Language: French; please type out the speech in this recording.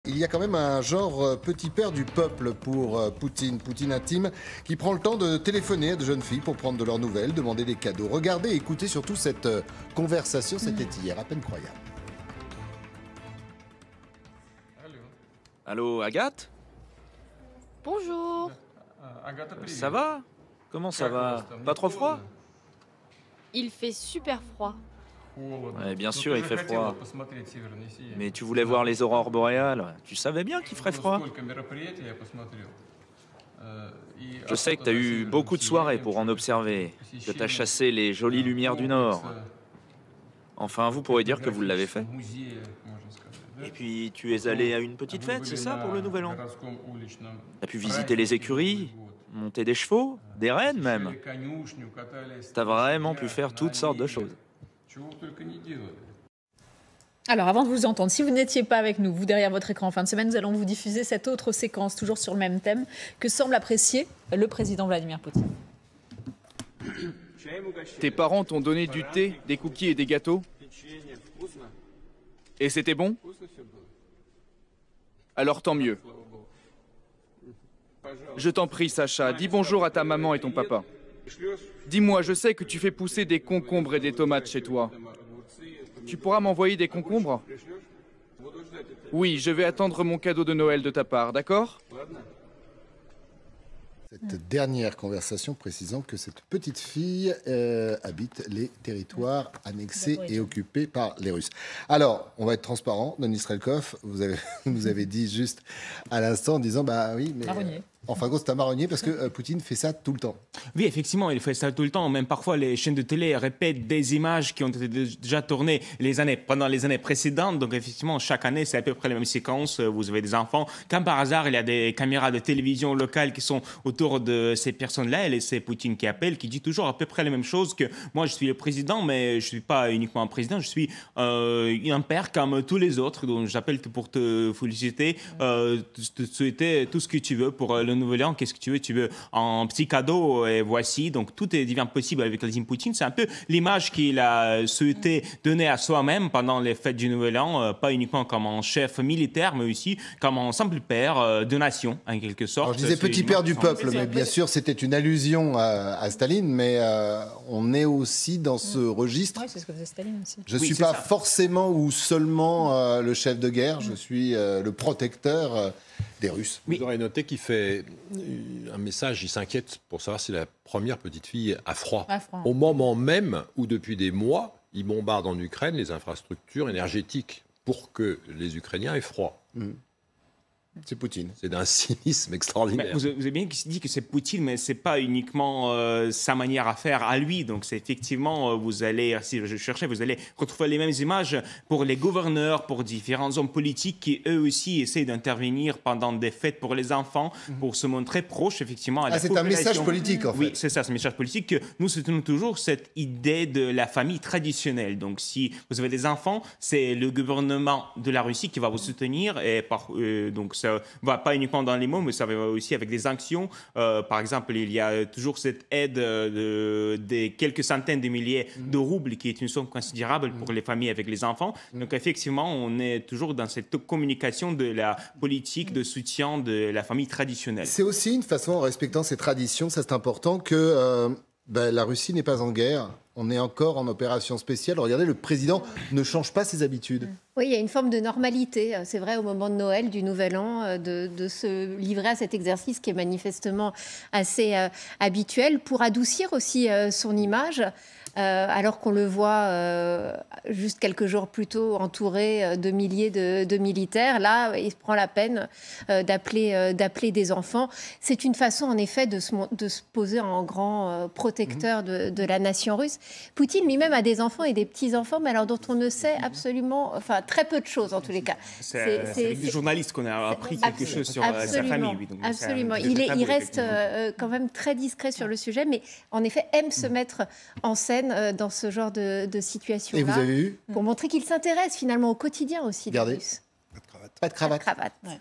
Il y a quand même un genre petit père du peuple pour Poutine, Poutine intime, qui prend le temps de téléphoner à de jeunes filles pour prendre de leurs nouvelles, demander des cadeaux. Regardez et écoutez surtout cette conversation, c'était hier, à peine croyable. Allô, Agathe? Bonjour. Ça va? Comment ça va? Pas trop froid? Il fait super froid. Ouais, bien sûr, il fait froid. Mais tu voulais voir les aurores boréales. Tu savais bien qu'il ferait froid. Je sais que tu as eu beaucoup de soirées pour en observer, que tu as chassé les jolies lumières du Nord. Enfin, vous pourrez dire que vous l'avez fait. Et puis, tu es allé à une petite fête, c'est ça, pour le Nouvel An? Tu as pu visiter les écuries, monter des chevaux, des rennes même. Tu as vraiment pu faire toutes sortes de choses. Alors, avant de vous entendre, si vous n'étiez pas avec nous, vous derrière votre écran en fin de semaine, nous allons vous diffuser cette autre séquence, toujours sur le même thème, que semble apprécier le président Vladimir Poutine. Tes parents t'ont donné du thé, des cookies et des gâteaux? Et c'était bon? Alors tant mieux. Je t'en prie, Sacha, dis bonjour à ta maman et ton papa. Dis-moi, je sais que tu fais pousser des concombres et des tomates chez toi. Tu pourras m'envoyer des concombres? Oui, je vais attendre mon cadeau de Noël de ta part, d'accord? Cette dernière conversation précisant que cette petite fille habite les territoires annexés et occupés par les Russes. Alors, on va être transparent, Denis Strelkov, vous avez dit juste à l'instant en disant, bah oui, mais... Marronnier. En fin de compte, c'est un marronnier parce que Poutine fait ça tout le temps. Oui, effectivement, il fait ça tout le temps. Même parfois, les chaînes de télé répètent des images qui ont été déjà tournées pendant les années précédentes. Donc, effectivement, chaque année, c'est à peu près la même séquence. Vous avez des enfants. Comme par hasard, il y a des caméras de télévision locales qui sont autour de ces personnes-là. Et c'est Poutine qui appelle, qui dit toujours à peu près les mêmes choses que moi, je suis le président, mais je ne suis pas uniquement un président. Je suis un père comme tous les autres. Donc, j'appelle pour te féliciter, te souhaiter tout ce que tu veux pour le Nouvel An. Qu'est-ce que tu veux? Tu veux un petit cadeau et voici. Donc tout devient possible avec Vladimir Poutine. C'est un peu l'image qu'il a souhaité donner à soi-même pendant les fêtes du Nouvel An, pas uniquement comme un chef militaire, mais aussi comme un simple père de nation, en quelque sorte. Alors, je disais petit père du peuple, mais bien sûr c'était une allusion à Staline, mais on est aussi dans ce registre. Oui, c'est ce que faisait Staline aussi. Je ne suis pas forcément ou seulement le chef de guerre, je suis le protecteur des Russes. Vous aurez noté qu'il fait un message, il s'inquiète pour savoir si la première petite fille a froid. Au moment même où, depuis des mois, il bombarde en Ukraine les infrastructures énergétiques pour que les Ukrainiens aient froid. C'est Poutine. C'est d'un cynisme extraordinaire. Vous avez bien dit que c'est Poutine, mais ce n'est pas uniquement sa manière à faire à lui. Donc, c'est effectivement, vous allez, si je cherchais, vous allez retrouver les mêmes images pour les gouverneurs, pour différents hommes politiques qui, eux aussi, essayent d'intervenir pendant des fêtes pour les enfants, pour se montrer proches, effectivement, à la population. C'est un message politique, en fait. Oui, c'est ça, c'est un message politique que nous soutenons toujours cette idée de la famille traditionnelle. Donc, si vous avez des enfants, c'est le gouvernement de la Russie qui va vous soutenir. Et donc, ça va pas uniquement dans les mots, mais ça va aussi avec des actions. Par exemple, il y a toujours cette aide des quelques centaines de milliers de roubles, qui est une somme considérable pour les familles avec les enfants. Donc, effectivement, on est toujours dans cette communication de la politique de soutien de la famille traditionnelle. C'est aussi une façon, en respectant ces traditions, ça c'est important, que la Russie n'est pas en guerre. On est encore en opération spéciale. Regardez, le président ne change pas ses habitudes. Oui, il y a une forme de normalité, c'est vrai, au moment de Noël, du Nouvel An, de se livrer à cet exercice qui est manifestement assez habituel pour adoucir aussi son image. Alors qu'on le voit juste quelques jours plus tôt entouré de milliers de militaires. Là, il prend la peine d'appeler des enfants. C'est une façon, en effet, de se poser en grand protecteur de la nation russe. Poutine lui-même a des enfants et des petits-enfants, mais alors dont on ne sait absolument, enfin très peu de choses en tous les cas. C'est avec des journalistes qu'on a appris quelque chose sur sa famille. Oui, donc absolument. Il reste quand même très discret sur le sujet, mais en effet aime se mettre en scène dans ce genre de situation-là. Et vous avez vu pour montrer qu'il s'intéresse finalement au quotidien aussi des Russes. Pas de cravate. Pas de cravate. Ouais.